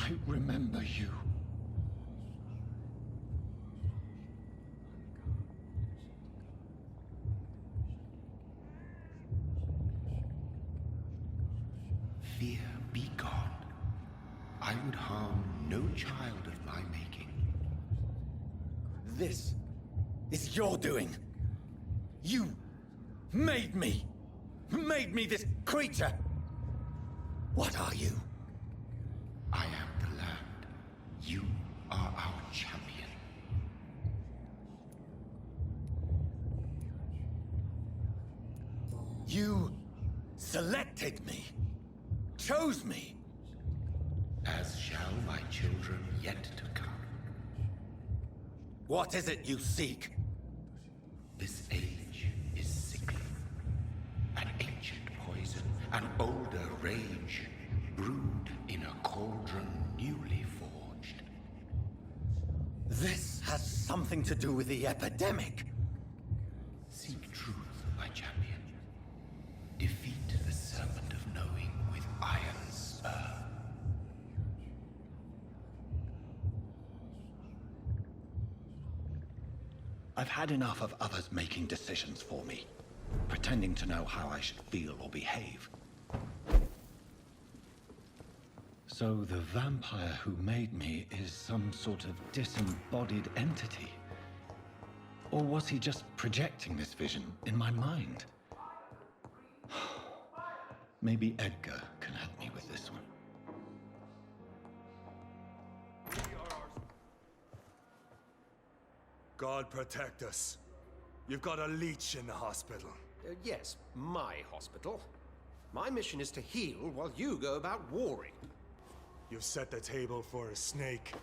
I remember you. Fear be gone. I would harm no child of my making. This is your doing. You made me. Made me this creature. What are you? I am the land. You are our champion. You selected me. Chose me. As shall my children yet to come. What is it you seek? This age is sickly. An ancient poison, an older rage, brewed in a cauldron newly forged. This has something to do with the epidemic. Seek truth, my champion. Defeat the serpent of knowing with iron spur. I've had enough of others making decisions for me, pretending to know how I should feel or behave. So the vampire who made me is some sort of disembodied entity? Or was he just projecting this vision in my mind? Maybe Edgar can help me with this one. God protect us. You've got a leech in the hospital. Yes, my hospital. My mission is to heal while you go about warring. You've set the table for a snake.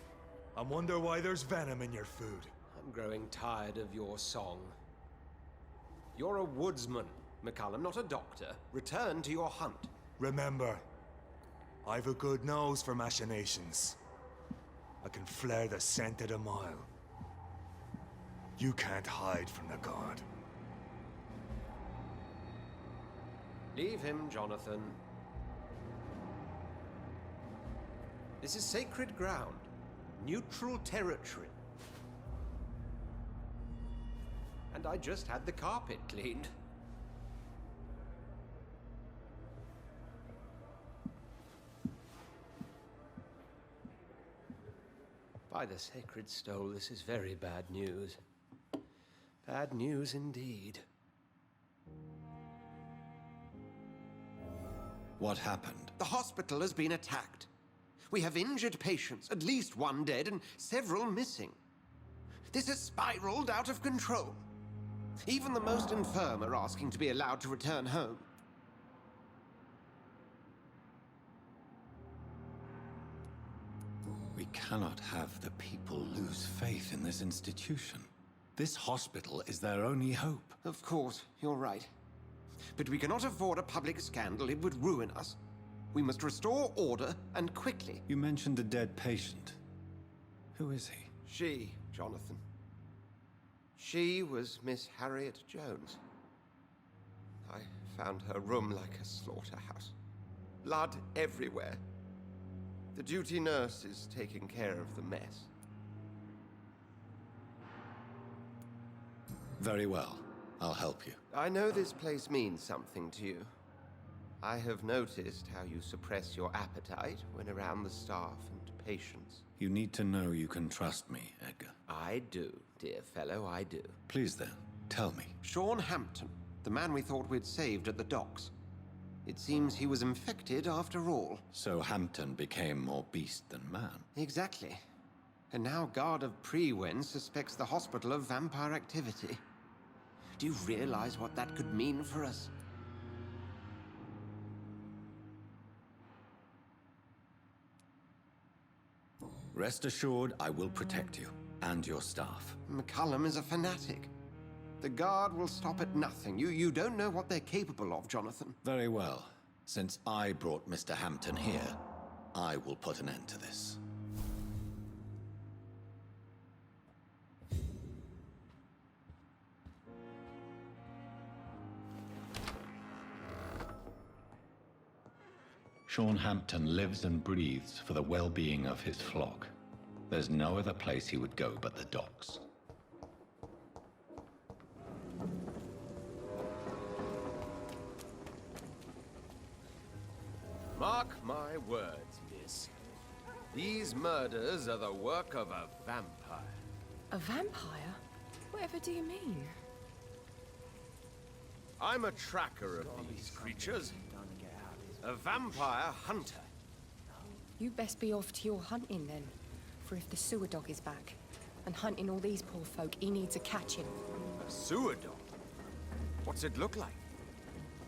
I wonder why there's venom in your food. I'm growing tired of your song. You're a woodsman, McCullum, not a doctor. Return to your hunt. Remember, I've a good nose for machinations. I can flare the scent at a mile. You can't hide from the god. Leave him, Jonathan. This is sacred ground. Neutral territory. And I just had the carpet cleaned. By the sacred stole, this is very bad news. Bad news indeed. What happened? The hospital has been attacked. We have injured patients, at least one dead and several missing. This has spiraled out of control. Even the most infirm are asking to be allowed to return home. We cannot have the people lose faith in this institution. This hospital is their only hope. Of course, you're right. But we cannot afford a public scandal. It would ruin us. We must restore order, and quickly. You mentioned a dead patient. Who is he? She, Jonathan. She was Miss Harriet Jones. I found her room like a slaughterhouse. Blood everywhere. The duty nurse is taking care of the mess. Very well. I'll help you. I know this place means something to you. I have noticed how you suppress your appetite when around the staff and patients. You need to know you can trust me, Edgar. I do, dear fellow, I do. Please then, tell me. Sean Hampton, the man we thought we'd saved at the docks. It seems he was infected after all. So Hampton became more beast than man. Exactly. And now Guard of Prewen suspects the hospital of vampire activity. Do you realize what that could mean for us? Rest assured, I will protect you and your staff. McCullum is a fanatic. The Guard will stop at nothing. You don't know what they're capable of, Jonathan. Very well. Since I brought Mr. Hampton here, I will put an end to this. Sean Hampton lives and breathes for the well-being of his flock. There's no other place he would go but the docks. Mark my words, miss. These murders are the work of a vampire. A vampire? Whatever do you mean? I'm a tracker of these creatures. A vampire hunter. You best be off to your hunting then. For if the sewer dog is back, and hunting all these poor folk, he needs a catching. A sewer dog? What's it look like?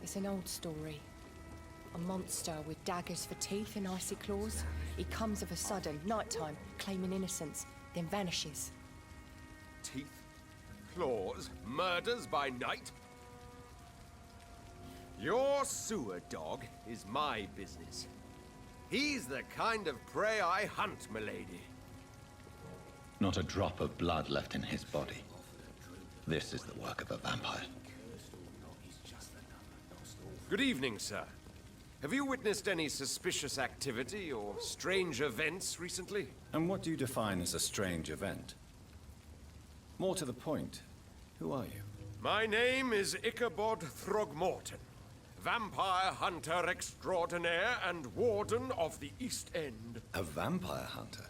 It's an old story. A monster with daggers for teeth and icy claws. He comes of a sudden, nighttime, claiming innocence, then vanishes. Teeth, claws, murders by night? Your sewer dog is my business. He's the kind of prey I hunt, milady. Not a drop of blood left in his body. This is the work of a vampire. Good evening, sir. Have you witnessed any suspicious activity or strange events recently? And what do you define as a strange event? More to the point, who are you? My name is Ichabod Throgmorton, vampire hunter extraordinaire and warden of the East End. A vampire hunter?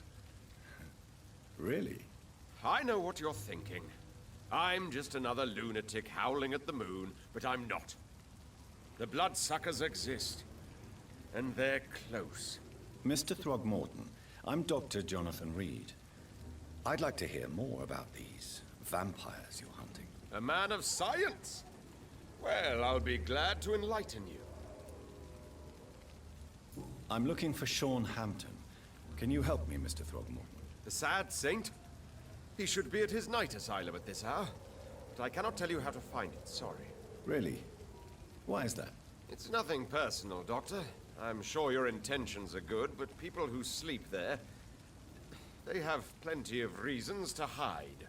Really? I know what you're thinking. I'm just another lunatic howling at the moon, but I'm not. The bloodsuckers exist, and they're close. Mr. Throgmorton, I'm Dr. Jonathan Reed. I'd like to hear more about these vampires you're hunting. A man of science? Well, I'll be glad to enlighten you. I'm looking for Sean Hampton. Can you help me, Mr. Throgmorton? The sad saint? He should be at his night asylum at this hour, but I cannot tell you how to find it, sorry. Really? Why is that? It's nothing personal, Doctor. I'm sure your intentions are good, but people who sleep there, they have plenty of reasons to hide.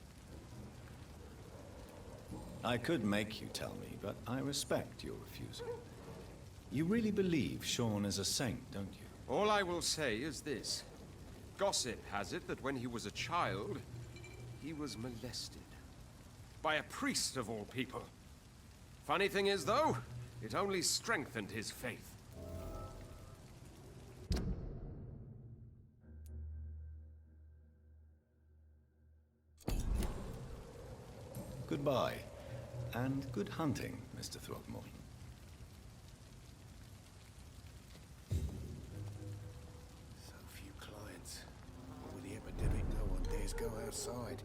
I could make you tell me, but I respect your refusal. You really believe Sean is a saint, don't you? All I will say is this. Gossip has it that when he was a child, he was molested. By a priest of all people. Funny thing is, though, it only strengthened his faith. Goodbye, and good hunting, Mr. Throgmorton. So few clients. With the epidemic, no one dares go outside.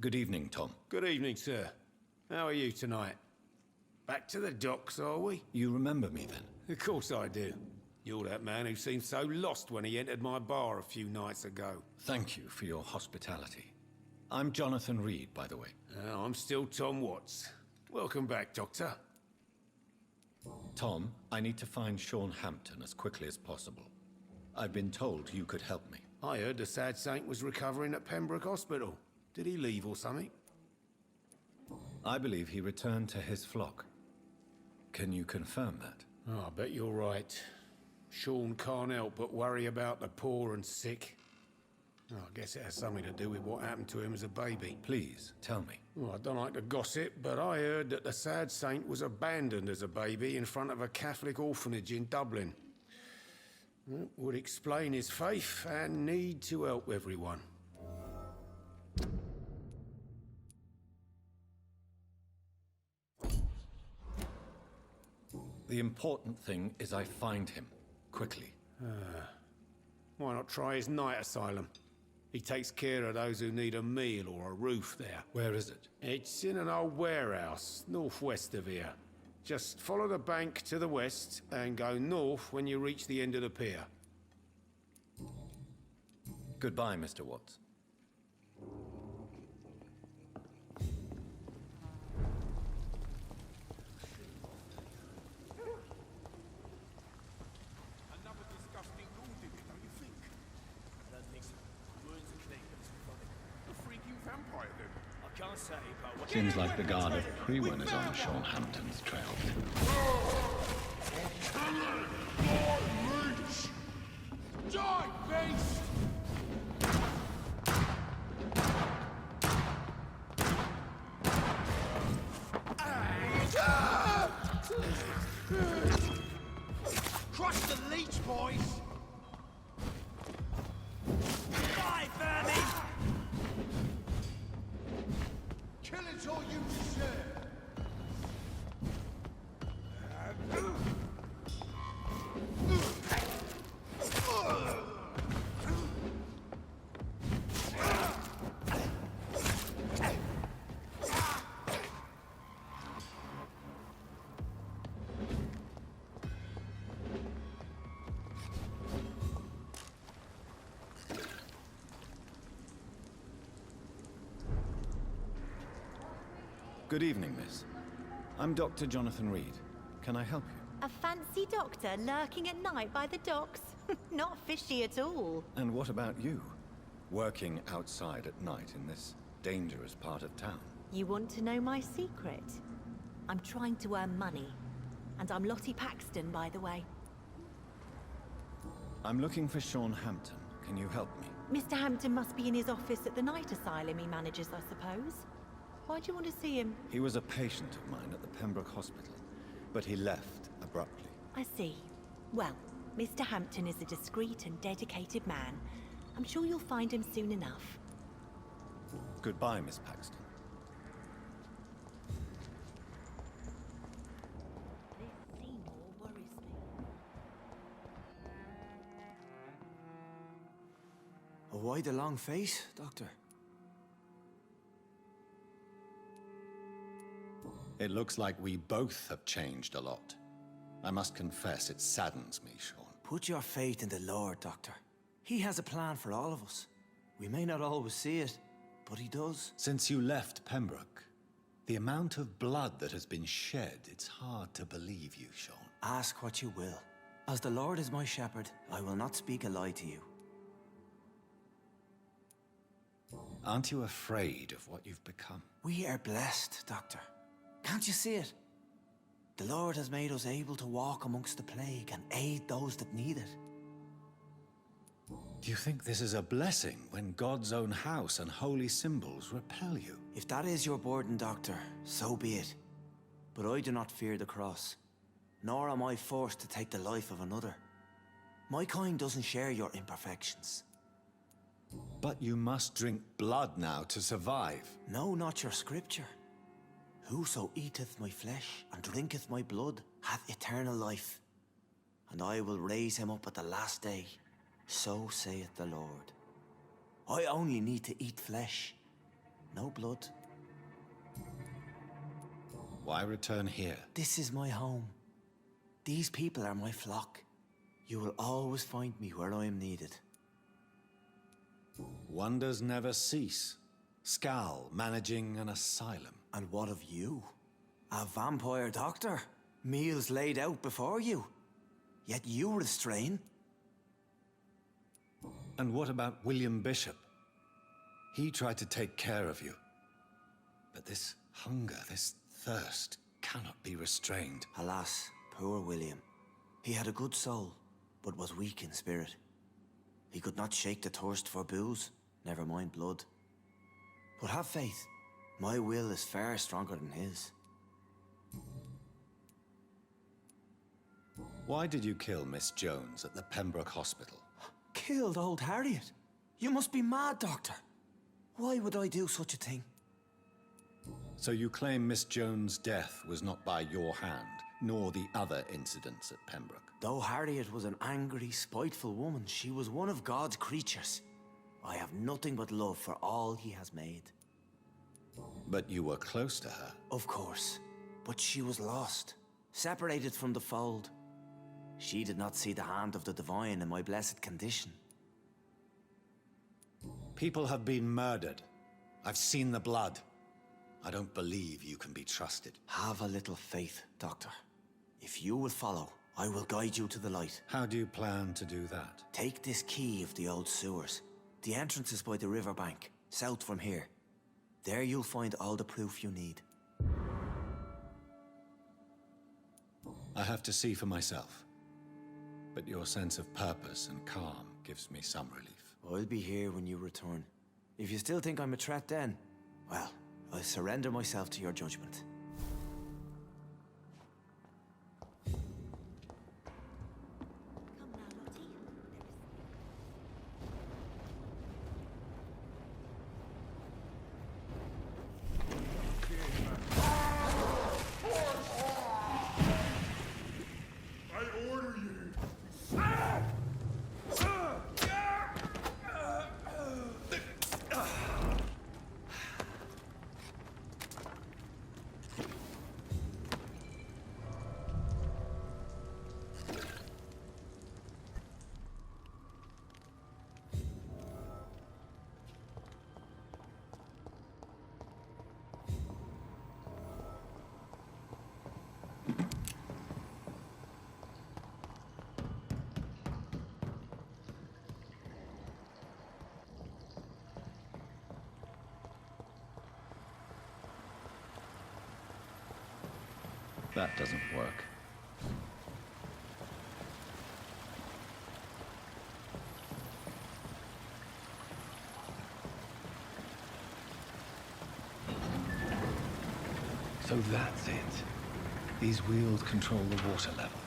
Good evening, Tom. Good evening, sir. How are you tonight? Back to the docks, are we? You remember me then? Of course I do. You're that man who seemed so lost when he entered my bar a few nights ago. Thank you for your hospitality. I'm Jonathan Reed, by the way. I'm still Tom Watts. Welcome back, Doctor. Tom, I need to find Sean Hampton as quickly as possible. I've been told you could help me. I heard the sad saint was recovering at Pembroke Hospital. Did he leave or something? I believe he returned to his flock. Can you confirm that? Oh, I bet you're right. Sean can't help but worry about the poor and sick. Oh, I guess it has something to do with what happened to him as a baby. Please, tell me. Well, I don't like to gossip, but I heard that the sad saint was abandoned as a baby in front of a Catholic orphanage in Dublin. That would explain his faith and need to help everyone. The important thing is I find him, quickly. Why not try his night asylum? He takes care of those who need a meal or a roof there. Where is it? It's in an old warehouse, northwest of here. Just follow the bank to the west and go north when you reach the end of the pier. Goodbye, Mr. Watts. Another disgusting haunting, don't you think? I don't think so. Wounds are clean, but it's funny. A freaking vampire, then. I can't say, but Seems like the Guard of Prewen is on Sean Hampton's trail. Die, beast! Crush the leech, boys! Die, vermin! Kill it all you deserve! Good evening, miss. I'm Dr. Jonathan Reed. Can I help you? A fancy doctor lurking at night by the docks? Not fishy at all. And what about you? Working outside at night in this dangerous part of town? You want to know my secret? I'm trying to earn money. And I'm Lottie Paxton, by the way. I'm looking for Sean Hampton. Can you help me? Mr. Hampton must be in his office at the night asylum he manages, I suppose. Why do you want to see him? He was a patient of mine at the Pembroke Hospital, but he left abruptly. I see. Well, Mr. Hampton is a discreet and dedicated man. I'm sure you'll find him soon enough. Goodbye, Miss Paxton. This Seymour worries me. Why the long face, Doctor? It looks like we both have changed a lot. I must confess, it saddens me, Sean. Put your faith in the Lord, Doctor. He has a plan for all of us. We may not always see it, but he does. Since you left Pembroke, the amount of blood that has been shed, it's hard to believe you, Sean. Ask what you will. As the Lord is my shepherd, I will not speak a lie to you. Aren't you afraid of what you've become? We are blessed, Doctor. Can't you see it? The Lord has made us able to walk amongst the plague and aid those that need it. Do you think this is a blessing when God's own house and holy symbols repel you? If that is your burden, Doctor, so be it. But I do not fear the cross, nor am I forced to take the life of another. My kind doesn't share your imperfections. But you must drink blood now to survive. No, not your scripture. Whoso eateth my flesh and drinketh my blood hath eternal life, and I will raise him up at the last day. So saith the Lord. I only need to eat flesh, no blood. Why return here? This is my home. These people are my flock. You will always find me where I am needed. Wonders never cease. Scal managing an asylum. And what of you? A vampire doctor? Meals laid out before you. Yet you restrain. And what about William Bishop? He tried to take care of you. But this hunger, this thirst, cannot be restrained. Alas, poor William. He had a good soul, but was weak in spirit. He could not shake the thirst for booze, never mind blood. But have faith. My will is far stronger than his. Why did you kill Miss Jones at the Pembroke Hospital? Killed old Harriet? You must be mad, Doctor. Why would I do such a thing? So you claim Miss Jones' death was not by your hand, nor the other incidents at Pembroke? Though Harriet was an angry, spiteful woman, she was one of God's creatures. I have nothing but love for all he has made. But you were close to her. Of course. But she was lost, separated from the fold. She did not see the hand of the divine in my blessed condition. People have been murdered. I've seen the blood. I don't believe you can be trusted. Have a little faith, Doctor. If you will follow, I will guide you to the light. How do you plan to do that? Take this key of the old sewers. The entrance is by the riverbank, south from here. There you'll find all the proof you need. I have to see for myself. But your sense of purpose and calm gives me some relief. I'll be here when you return. If you still think I'm a threat then, well, I'll surrender myself to your judgment. Come now, Lottie. I order you! That doesn't work. So that's it. These wheels control the water level.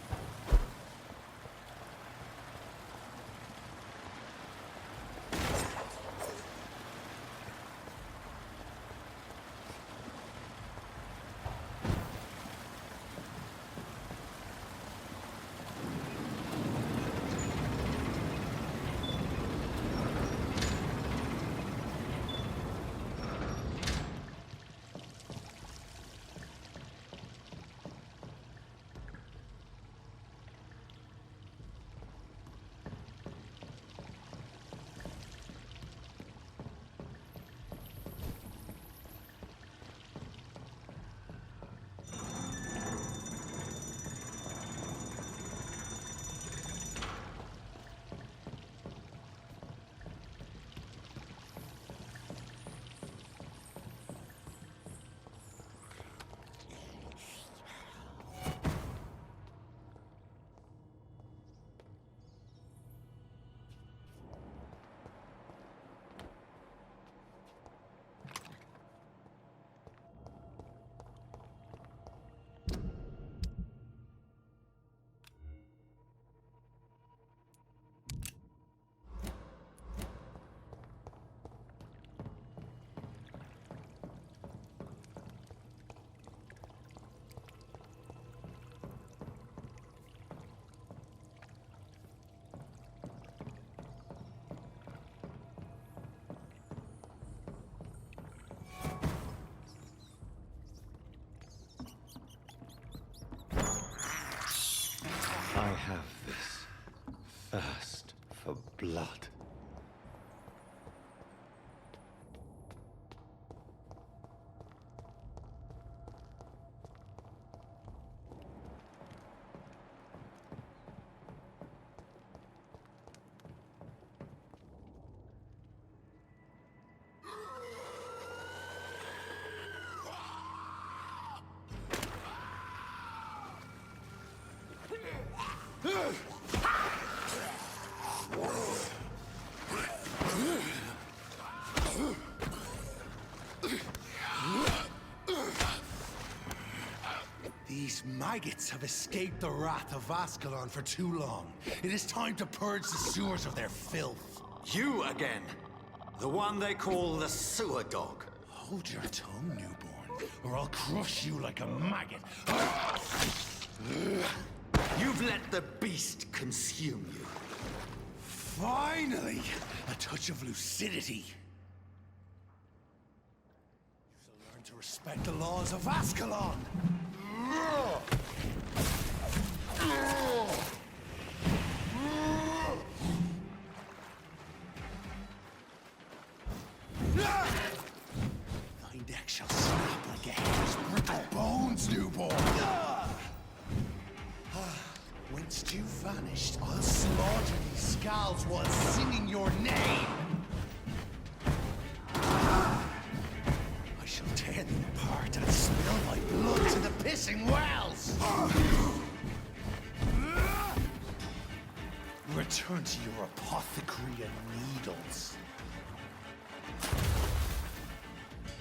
I have this thirst for blood. These maggots have escaped the wrath of Ascalon for too long. It is time to purge the sewers of their filth. You again. The one they call the sewer dog. Hold your tongue, newborn, or I'll crush you like a maggot. You've let the beast consume you. Finally, a touch of lucidity. You shall learn to respect the laws of Ascalon. Thy neck shall snap like a hare's brittle bones, newborn. Whence you vanished, I'll slaughter these scalds while singing your name. pissing wells! Return to your apothecary and needles.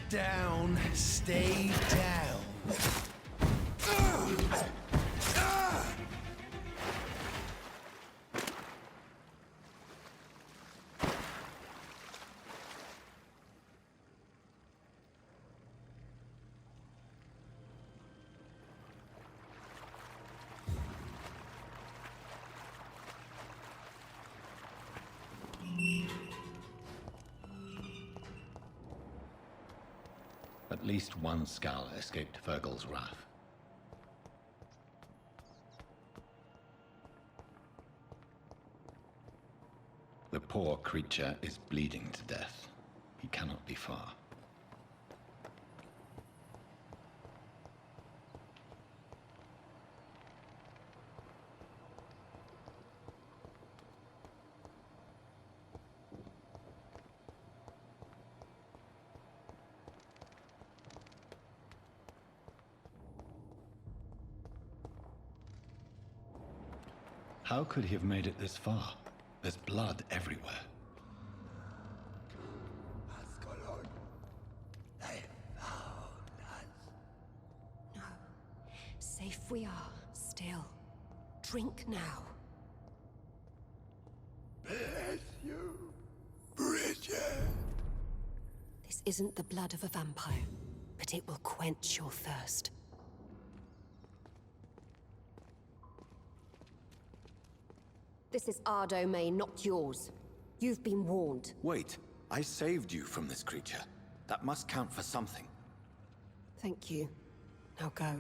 Down, stay down. At least one skull escaped Fergal's wrath. The poor creature is bleeding to death. He cannot be far. How could he have made it this far? There's blood everywhere. They found us. No. Safe we are, still. Drink now. Bless you, Bridget. This isn't the blood of a vampire, but it will quench your thirst. This is our domain, not yours. You've been warned. Wait, I saved you from this creature. That must count for something. Thank you. Now go.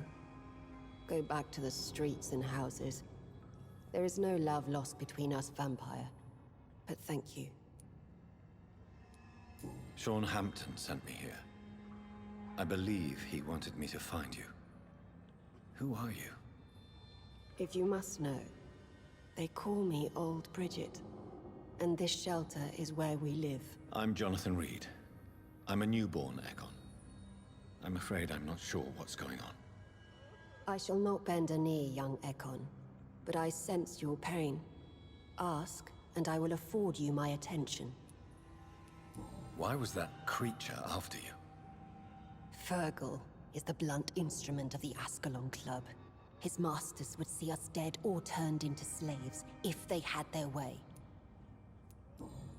Go back to the streets and houses. There is no love lost between us, vampire. But thank you. Sean Hampton sent me here. I believe he wanted me to find you. Who are you? If you must know, they call me Old Bridget. And this shelter is where we live. I'm Jonathan Reed. I'm a newborn Egon. I'm afraid I'm not sure what's going on. I shall not bend a knee, young Ekon. But I sense your pain. Ask, and I will afford you my attention. Why was that creature after you? Fergal is the blunt instrument of the Ascalon Club. His masters would see us dead or turned into slaves if they had their way.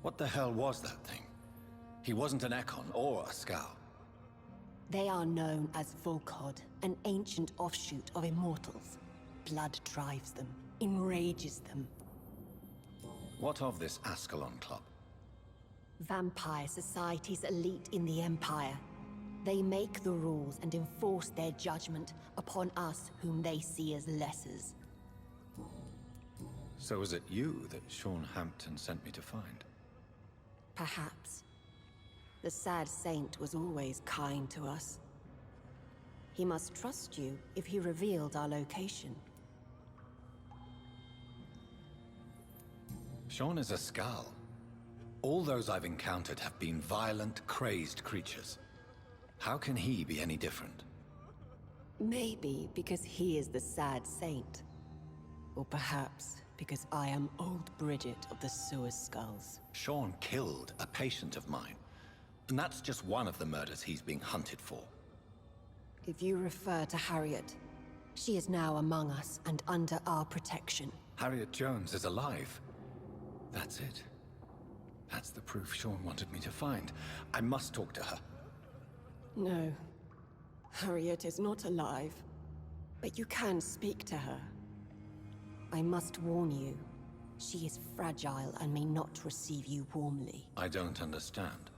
What the hell was that thing? He wasn't an Ekon or a Scow. They are known as Volkod, an ancient offshoot of immortals. Blood drives them, enrages them. What of this Ascalon Club? Vampire Society's elite in the Empire. They make the rules and enforce their judgment upon us whom they see as lessers. So is it you that Sean Hampton sent me to find? Perhaps. The sad saint was always kind to us. He must trust you if he revealed our location. Sean is a Scow. All those I've encountered have been violent, crazed creatures. How can he be any different? Maybe because he is the sad saint. Or perhaps because I am Old Bridget of the Sewer Skulls. Sean killed a patient of mine. And that's just one of the murders he's being hunted for. If you refer to Harriet, she is now among us and under our protection. Harriet Jones is alive. That's it. That's the proof Sean wanted me to find. I must talk to her. No. Harriet is not alive. But you can speak to her. I must warn you. She is fragile and may not receive you warmly. I don't understand.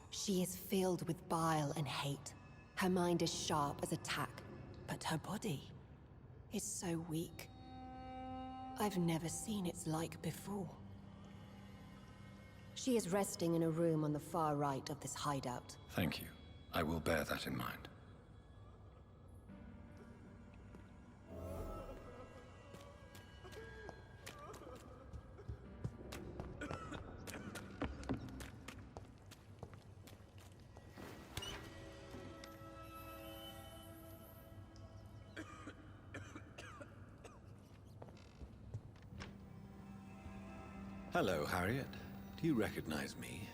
She is filled with bile and hate. Her mind is sharp as a tack, but her body is so weak. I've never seen its like before. She is resting in a room on the far right of this hideout. Thank you. I will bear that in mind. Hello, Harriet. Do you recognize me?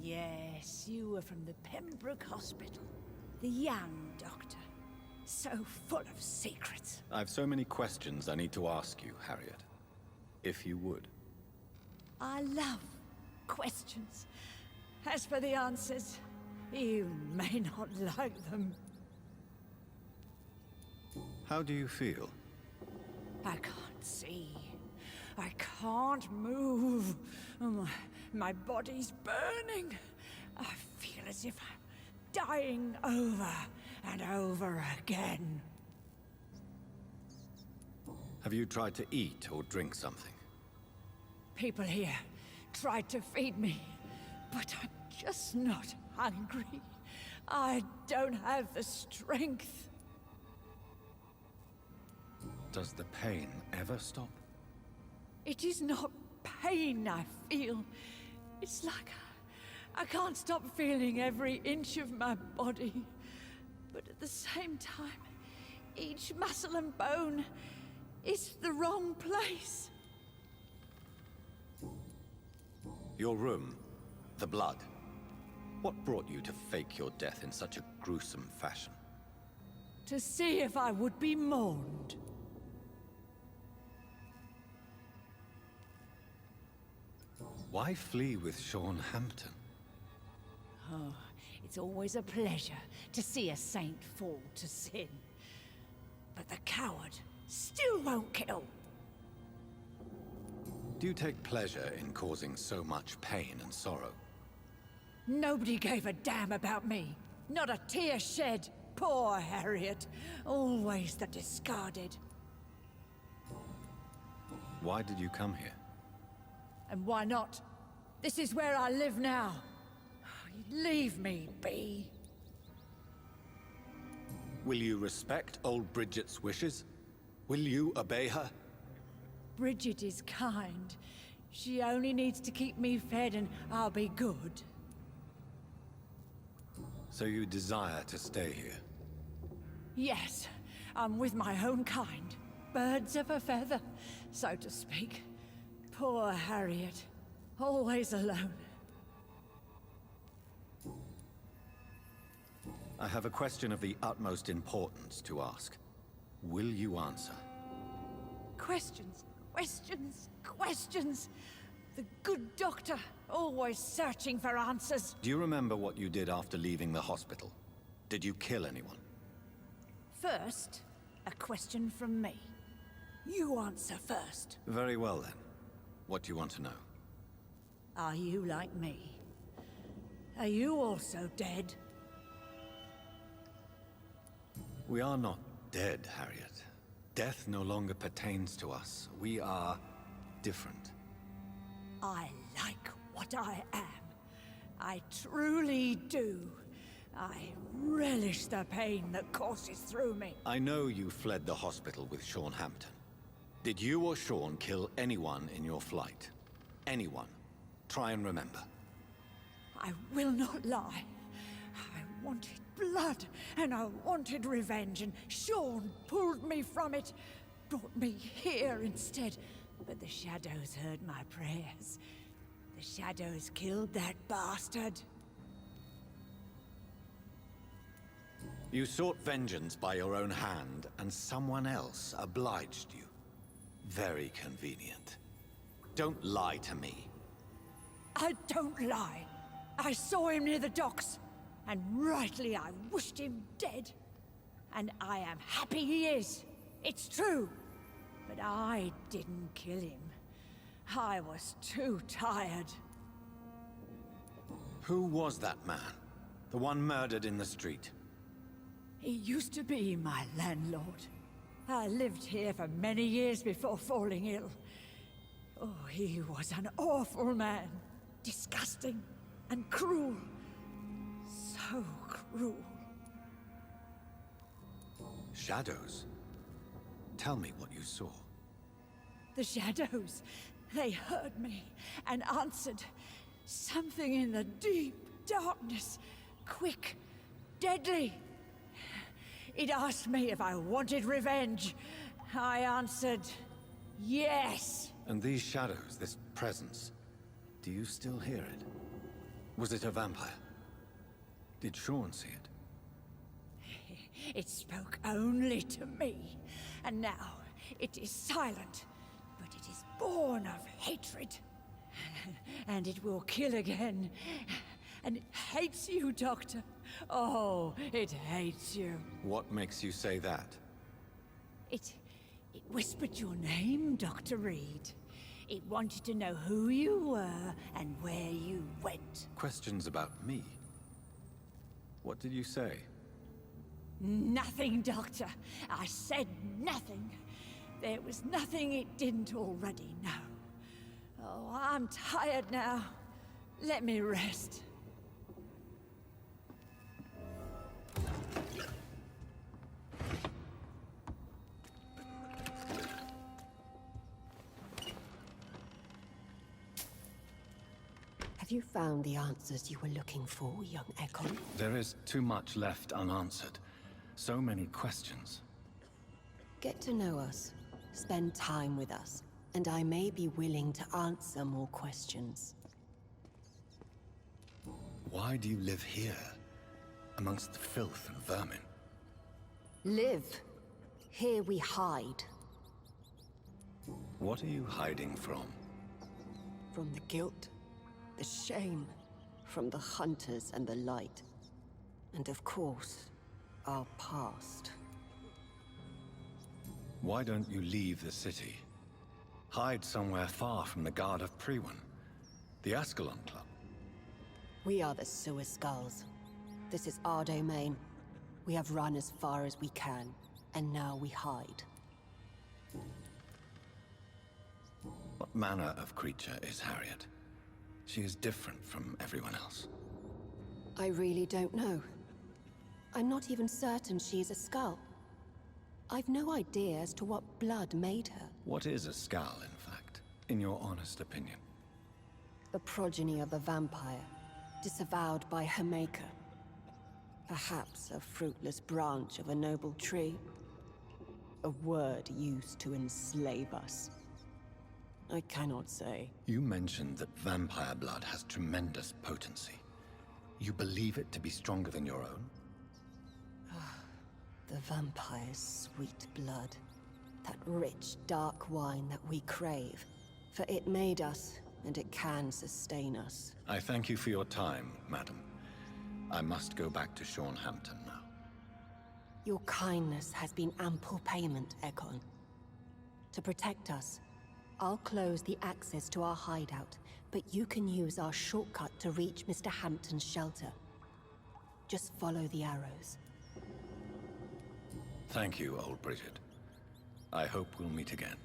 Yes, you were from the Pembroke Hospital. The young doctor. So full of secrets. I've so many questions I need to ask you, Harriet. If you would. I love questions. As for the answers, you may not like them. How do you feel? I can't see. I can't move. My body's burning. I feel as if I'm dying over and over again. Have you tried to eat or drink something? People here tried to feed me, but I'm just not hungry. I don't have the strength. Does the pain ever stop? It is not pain I feel. It's like I can't stop feeling every inch of my body. But at the same time, each muscle and bone is the wrong place. Your room, the blood. What brought you to fake your death in such a gruesome fashion? To see if I would be mourned. Why flee with Sean Hampton? Oh, it's always a pleasure to see a saint fall to sin. But the coward still won't kill. Do you take pleasure in causing so much pain and sorrow? Nobody gave a damn about me. Not a tear shed. Poor Harriet. Always the discarded. Why did you come here? And why not? This is where I live now. Leave me be. Will you respect old Bridget's wishes? Will you obey her? Bridget is kind. She only needs to keep me fed and I'll be good. So you desire to stay here? Yes, I'm with my own kind. Birds of a feather, so to speak. Poor Harriet. Always alone. I have a question of the utmost importance to ask. Will you answer? Questions, questions, questions. The good doctor, always searching for answers. Do you remember what you did after leaving the hospital? Did you kill anyone? First, a question from me. You answer first. Very well then. What do you want to know? Are you like me? Are you also dead? We are not dead, Harriet. Death no longer pertains to us. We are different. I like what I am. I truly do. I relish the pain that courses through me. I know you fled the hospital with Sean Hampton. Did you or Sean kill anyone in your flight? Anyone? Try and remember. I will not lie. I wanted blood, and I wanted revenge, and Sean pulled me from it, brought me here instead. But the shadows heard my prayers. The shadows killed that bastard. You sought vengeance by your own hand, and someone else obliged you. Very convenient. Don't lie to me. I don't lie. I saw him near the docks, and rightly I wished him dead. And I am happy he is. It's true. But I didn't kill him. I was too tired. Who was that man? The one murdered in the street? He used to be my landlord. I lived here for many years before falling ill. Oh, he was an awful man. Disgusting and cruel. So cruel. Shadows? Tell me what you saw. The shadows, they heard me and answered. Something in the deep darkness. Quick, deadly. It asked me if I wanted revenge. I answered, Yes! And these shadows, this presence, do you still hear it? Was it a vampire? Did Sean see it? It spoke only to me, and now it is silent, but it is born of hatred. And it will kill again. And it hates you, Doctor. Oh, it hates you. What makes you say that? It whispered your name, Dr. Reed. It wanted to know who you were and where you went. Questions about me? What did you say? Nothing, Doctor. I said nothing. There was nothing it didn't already know. Oh, I'm tired now. Let me rest. Have you found the answers you were looking for, young Ekon? There is too much left unanswered. So many questions. Get to know us. Spend time with us. And I may be willing to answer more questions. Why do you live here? Amongst the filth and vermin? Live. Here we hide. What are you hiding from? From the guilt, the shame, from the hunters and the light. And of course, our past. Why don't you leave the city? Hide somewhere far from the Guard of Priwen, the Ascalon Club. We are the Sewer Skulls. This is our domain. We have run as far as we can, and now we hide. What manner of creature is Harriet? She is different from everyone else. I really don't know. I'm not even certain she is a skull. I've no idea as to what blood made her. What is a skull, in fact, in your honest opinion? The progeny of a vampire, disavowed by her maker. Perhaps a fruitless branch of a noble tree. A word used to enslave us. I cannot say. You mentioned that vampire blood has tremendous potency. You believe it to be stronger than your own? The vampire's sweet blood. That rich, dark wine that we crave. For it made us, and it can sustain us. I thank you for your time, madam. I must go back to Hampton now. Your kindness has been ample payment, Ekon. To protect us, I'll close the access to our hideout, but you can use our shortcut to reach Mr. Hampton's shelter. Just follow the arrows. Thank you, old Bridget. I hope we'll meet again.